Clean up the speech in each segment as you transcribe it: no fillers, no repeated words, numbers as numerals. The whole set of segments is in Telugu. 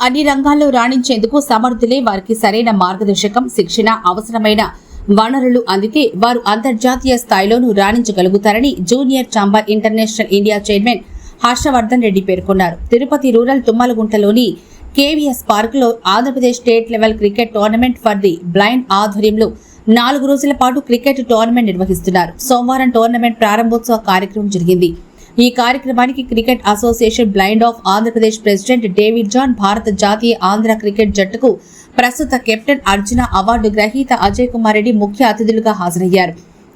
అన్ని రంగాల్లో రాణించేందుకు సమర్థులే. వారికి సరైన మార్గదర్శకం, శిక్షణ, అవసరమైన వనరులు అందితే వారు అంతర్జాతీయ స్థాయిలోనూ రాణించగలుగుతారని Junior Chamber International India chairman Harshavardhan Reddy పేర్కొన్నారు. తిరుపతి రూరల్ తుమ్మలగుంటలోని కేవీఎస్ పార్కులో Andhra Pradesh state level cricket tournament for the blind ఆధ్వర్యంలో 4 రోజుల పాటు క్రికెట్ టోర్నమెంట్ నిర్వహిస్తున్నారు. సోమవారం టోర్నమెంట్ ప్రారంభోత్సవ కార్యక్రమం జరిగింది. ఈ కార్యక్రమానికి cricket association blind of Andhra Pradesh president David John, భారత జాతీయ ఆంధ్ర క్రికెట్ జట్టుకు ప్రస్తుత కెప్టెన్ అర్జున అవార్డు గ్రహీత అజయ్ కుమార్ రెడ్డి ముఖ్య అతిథులుగా హాజరయ్యారు.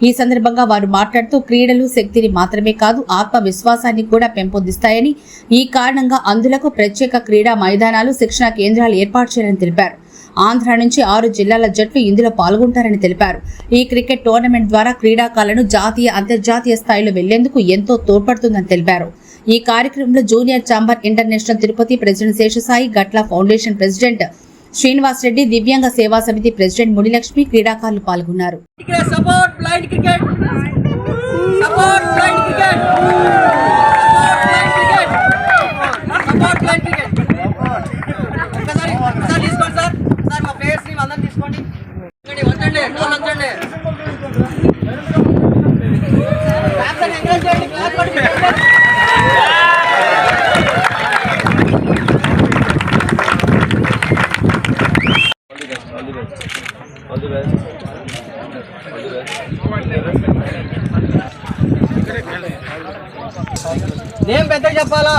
ఈ సందర్భంగా వారు మాట్లాడుతూ క్రీడలు శక్తిని మాత్రమే కాదు ఆత్మవిశ్వాసాన్ని కూడా పెంపొందిస్తాయని, ఈ కారణంగా అందులకు ప్రత్యేక క్రీడా మైదానాలు, శిక్షణ కేంద్రాలు ఏర్పాటు చేయాలని తెలిపారు. ఆంధ్ర నుంచి 6 జిల్లాల జట్లు ఇందులో పాల్గొంటారని తెలిపారు. ఈ క్రికెట్ టోర్నమెంట్ ద్వారా క్రీడాకారులను జాతీయ, అంతర్జాతీయ స్థాయిలో వెళ్లేందుకు ఎంతో తోడ్పడుతుందని తెలిపారు. ఈ కార్యక్రమంలో junior Chamber international Tirupati president Seshasai, గట్ల ఫౌండేషన్ ప్రెసిడెంట్ శ్రీనివాస్ రెడ్డి, దివ్యాంగ సేవా సమితి ప్రెసిడెంట్ మునిలక్ష్మి, క్రీడాకారులు పాల్గొన్నారు. నేమ్ పెద్ద చెప్పాలా?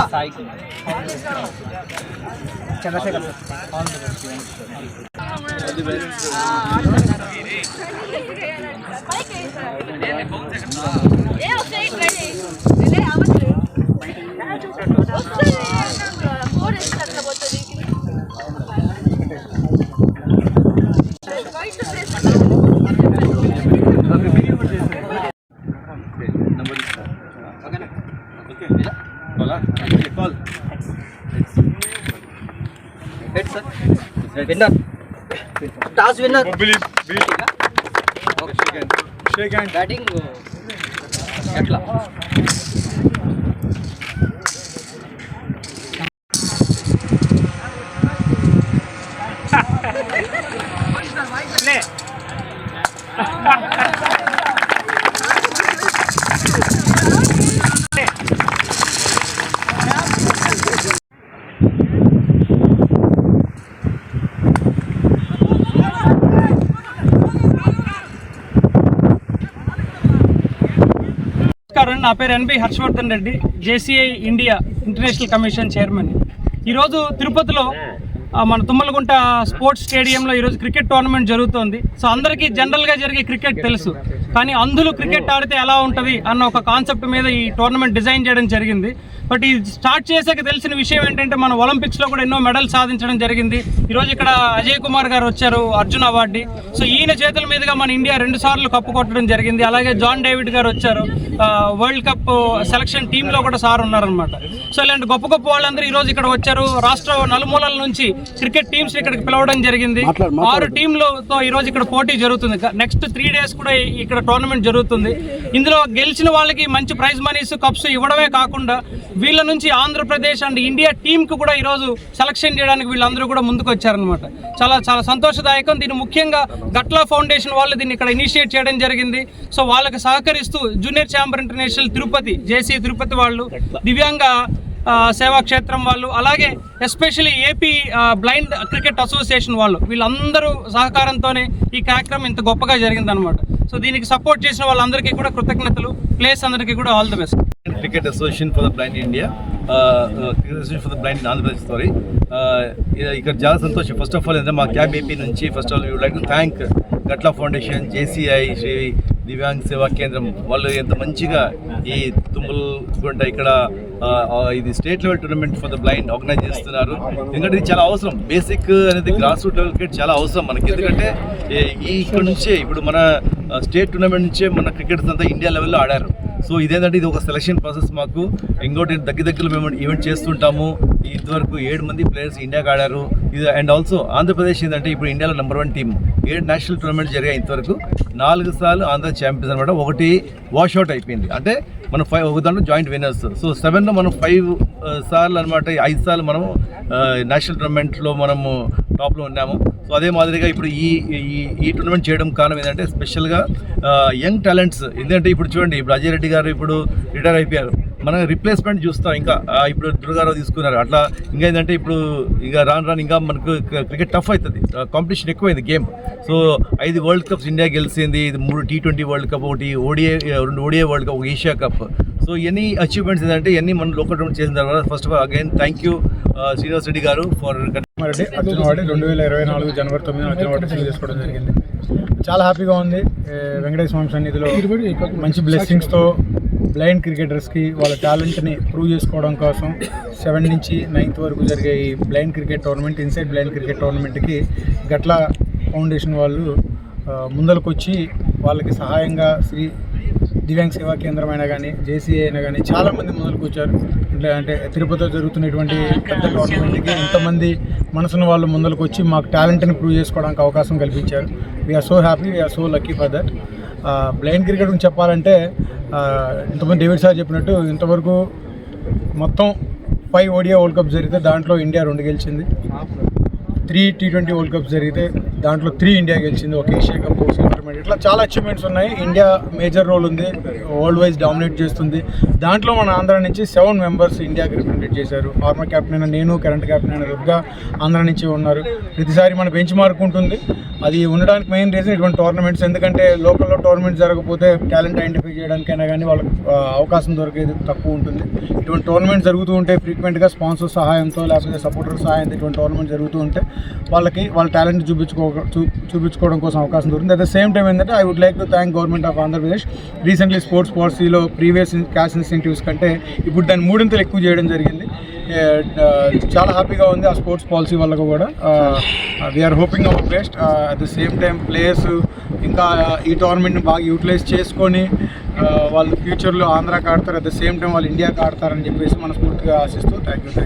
విన్నర్, టాస్ విన్నర్, బ్యాటింగ్ ఎట్లా? నా పేరు NB Harshavardhan Reddy, JCI India international commission chairman. ఈరోజు తిరుపతిలో మన తుమ్మలగుంట స్పోర్ట్స్ స్టేడియంలో ఈరోజు క్రికెట్ టోర్నమెంట్ జరుగుతోంది. సో అందరికీ జనరల్గా జరిగే క్రికెట్ తెలుసు, కానీ అందులో క్రికెట్ ఆడితే ఎలా ఉంటుంది అన్న ఒక కాన్సెప్ట్ మీద ఈ టోర్నమెంట్ డిజైన్ చేయడం జరిగింది. బట్ ఇది స్టార్ట్ చేసాక తెలిసిన విషయం ఏంటంటే మనం ఒలింపిక్స్లో కూడా ఎన్నో మెడల్ సాధించడం జరిగింది. ఈరోజు ఇక్కడ అజయ్ కుమార్ గారు వచ్చారు, అర్జున్ అవార్డు. సో ఈయన చేతుల మీదుగా మన ఇండియా 2 సార్లు కప్పు కొట్టడం జరిగింది. అలాగే జాన్ డేవిడ్ గారు వచ్చారు, వరల్డ్ కప్ సెలక్షన్ టీంలో కూడా సార్ ఉన్నారనమాట. సో ఇలాంటి గొప్ప గొప్ప వాళ్ళందరూ ఈరోజు ఇక్కడ వచ్చారు. రాష్ట్ర నలుమూలల నుంచి క్రికెట్ టీమ్స్ ఇక్కడికి పిలవడం జరిగింది. 6 టీంలతో ఈరోజు ఇక్కడ పోటీ జరుగుతుంది. నెక్స్ట్ 3 డేస్ కూడా ఇక్కడ టోర్నమెంట్ జరుగుతుంది. ఇందులో గెలిచిన వాళ్ళకి మంచి ప్రైజ్ మనీస్, కప్స్ ఇవ్వడమే కాకుండా వీళ్ళ నుంచి ఆంధ్రప్రదేశ్ అండ్ ఇండియా టీంకు కూడా ఈరోజు సెలక్షన్ చేయడానికి వీళ్ళందరూ కూడా ముందుకు వచ్చారనమాట. చాలా చాలా సంతోషదాయకం. దీన్ని ముఖ్యంగా గట్ల ఫౌండేషన్ వాళ్ళు దీన్ని ఇక్కడ ఇనిషియేట్ చేయడం జరిగింది. సో వాళ్ళకి సహకరిస్తూ జూనియర్ ఛాంబర్ ఇంటర్నేషనల్ తిరుపతి, జేసీ తిరుపతి వాళ్ళు, దివ్యాంగ సేవా క్షేత్రం వాళ్ళు, అలాగే especially AP blind cricket association వాళ్ళు, వీళ్ళందరూ సహకారంతోనే ఈ కార్యక్రమం ఇంత గొప్పగా జరిగిందనమాట. సో దీనికి సపోర్ట్ చేసిన వాళ్ళందరికీ కూడా కృతజ్ఞతలు. ప్లేయర్స్ అందరికీ కూడా all the best. Cricket association for the blind India, cricket association for the blind in Andhra Pradesh. Sorry, ఇక్కడ చాలా సంతోషం. ఫస్ట్ ఆఫ్ ఆల్ ఏంటంటే మా క్యాబ్ ఏపీ నుంచి first of all we would like to thank గట్ల ఫౌండేషన్, జేసీఐ, శ్రీ దివ్యాంగ సేవా కేంద్రం వాళ్ళు ఎంత మంచిగా ఈ తుమ్మలగుంట ఇక్కడ ఇది state level tournament for the blind organise చేస్తున్నారు. ఎందుకంటే ఇది చాలా అవసరం. బేసిక్ అనేది గ్రాస్ రూట్ లెవెల్ క్రికెట్ చాలా అవసరం మనకి. ఎందుకంటే ఇక్కడ నుంచే ఇప్పుడు మన స్టేట్ టోర్నమెంట్ నుంచే మన క్రికెటర్స్ అంతా ఇండియా లెవెల్లో ఆడారు. సో ఇదేంటంటే ఇది ఒక సెలక్షన్ ప్రాసెస్. మాకు ఇంకోటి దగ్గర మేము ఈవెంట్ చేస్తుంటాము. ఇంతవరకు 7 మంది ప్లేయర్స్ ఇండియాకి ఆడారు. ఇది అండ్ ఆల్సో ఆంధ్రప్రదేశ్ ఏంటంటే ఇప్పుడు ఇండియాలో నెంబర్ 1 టీమ్. 7 నేషనల్ టోర్నమెంట్ జరిగాయి ఇంతవరకు. 4 సార్లు ఆంధ్ర ఛాంపియన్స్ అనమాట. ఒకటి వాష్అవుట్ అయిపోయింది, అంటే మనం 5 ఒక దాంట్లో జాయింట్ విన్నర్స్. సో 7లో మనం 5 సార్లు అనమాట, 5 సార్లు మనము నేషనల్ టోర్నమెంట్లో మనము టాప్లో ఉన్నాము. సో అదే మాదిరిగా ఇప్పుడు ఈ టోర్నమెంట్ చేయడం కారణం ఏంటంటే స్పెషల్గా యంగ్ టాలెంట్స్. ఎందుకంటే ఇప్పుడు చూడండి, ఇప్పుడు అజయ్ రెడ్డి గారు ఇప్పుడు రిటైర్ అయిపోయారు, మనం రిప్లేస్మెంట్ చూస్తాం. ఇంకా ఇప్పుడు దుర్గారావు తీసుకున్నారు. అట్లా ఇంకా ఏంటంటే ఇప్పుడు ఇంకా రాను ఇంకా మనకు క్రికెట్ టఫ్ అవుతుంది, కాంపిటీషన్ ఎక్కువైంది game. So 5 world cups India గెలిచింది, 3 T20 వరల్డ్ కప్, ఒకటి ODI, 2 ODI వరల్డ్ కప్, ఒక ఏషియా కప్. సో ఎన్ని అచీవ్మెంట్స్ ఏంటంటే ఇవన్నీ మనం లోకల్ టోర్నమెంట్ చేసిన తర్వాత first of all again thank you Srinivas Reddy గారు ఫర్ అర్జునవాడి 2024 జనవరి 9 అర్జునవాడి సెలవు చేసుకోవడం జరిగింది. చాలా హ్యాపీగా ఉంది. వెంకటేశ్వర స్వామి సన్నిధిలో మంచి బ్లెస్సింగ్స్తో బ్లైండ్ క్రికెటర్స్కి వాళ్ళ టాలెంట్ని ప్రూవ్ చేసుకోవడం కోసం 7 నుంచి 9th వరకు జరిగే ఈ blind cricket tournament, inside blind cricket టోర్నమెంట్కి గట్ల ఫౌండేషన్ వాళ్ళు ముందరకు వచ్చి వాళ్ళకి సహాయంగా శ్రీ దివ్యాంగ్ సేవా కేంద్రం అయినా కానీ, JCI అయినా కానీ చాలామంది ముందుకు వచ్చారు. అంటే తిరుపతిలో జరుగుతున్నటువంటి పెద్ద టోర్నమెంట్కి ఎంతమంది మనసున్న వాళ్ళు ముందరకు వచ్చి మాకు టాలెంట్ని ప్రూవ్ చేసుకోవడానికి అవకాశం కల్పించారు. We are so happy, we are so lucky for that. Blind cricket గురించి చెప్పాలంటే ఇంతమంది డేవిడ్ సార్ చెప్పినట్టు ఇంతవరకు మొత్తం 5 ODI వరల్డ్ కప్ జరిగితే దాంట్లో ఇండియా 2 గెలిచింది. 3 T20 వరల్డ్ కప్ జరిగితే దాంట్లో 3 ఇండియా గెలిచింది, ఒక ఏషియా కప్, సిల్వర్ మెడల్. ఇట్లా చాలా అచీవ్మెంట్స్ ఉన్నాయి. ఇండియా మేజర్ రోల్ ఉంది, వరల్డ్ వైజ్ డామినేట్ చేస్తుంది. దాంట్లో మన ఆంధ్ర నుంచి 7 మెంబర్స్ ఇండియాకి రిప్రజెంట్ చేశారు. ఫార్మర్ క్యాప్టెన్ అయినా నేను, కరెంట్ క్యాప్టెన్ అయినా దుర్గా ఆంధ్ర నుంచి ఉన్నారు. ప్రతిసారి మన బెంచ్ మార్క్ ఉంటుంది. అది ఉండడానికి మెయిన్ రీజన్ ఇటువంటి టోర్నమెంట్స్. ఎందుకంటే లోకల్లో టోర్నమెంట్ జరగకపోతే టాలెంట్ ఐడెంటిఫై చేయడానికైనా కానీ వాళ్ళకి అవకాశం దొరికేది తక్కువ ఉంటుంది. ఇటువంటి టోర్నమెంట్ జరుగుతూ ఉంటే ఫ్రీక్వెంట్గా స్పాన్సర్ సహాయంతో లేకపోతే సపోర్టర్ సహాయంతో ఇటువంటి టోర్నమెంట్ జరుగుతూ ఉంటే వాళ్ళకి వాళ్ళ టాలెంట్ చూపించుకోవడం కోసం అవకాశం దొరుకుతుంది. అట్ ద సేమ్ టైం ఏంటంటే I would like to thank government of Andhra Pradesh. Recently sports పాలసీలో ప్రీవియస్ క్యాష్ ఇన్సెంటివ్స్ కంటే ఇప్పుడు దాన్ని 3 ఎక్కువ చేయడం జరిగింది. చాలా హ్యాపీగా ఉంది ఆ స్పోర్ట్స్ పాలసీ వల్ల కూడా. We are hoping our best. At the same time players ఇంకా ఈ టోర్నమెంట్ని బాగా యూటిలైజ్ చేసుకొని వాళ్ళు ఫ్యూచర్లో ఆంధ్రాకి ఆడతారు, అట్ ద సేమ్ టైం వాళ్ళు ఇండియాకి ఆడతారని చెప్పేసి మనస్ఫూర్తిగా ఆశిస్తూ థ్యాంక్ యూ.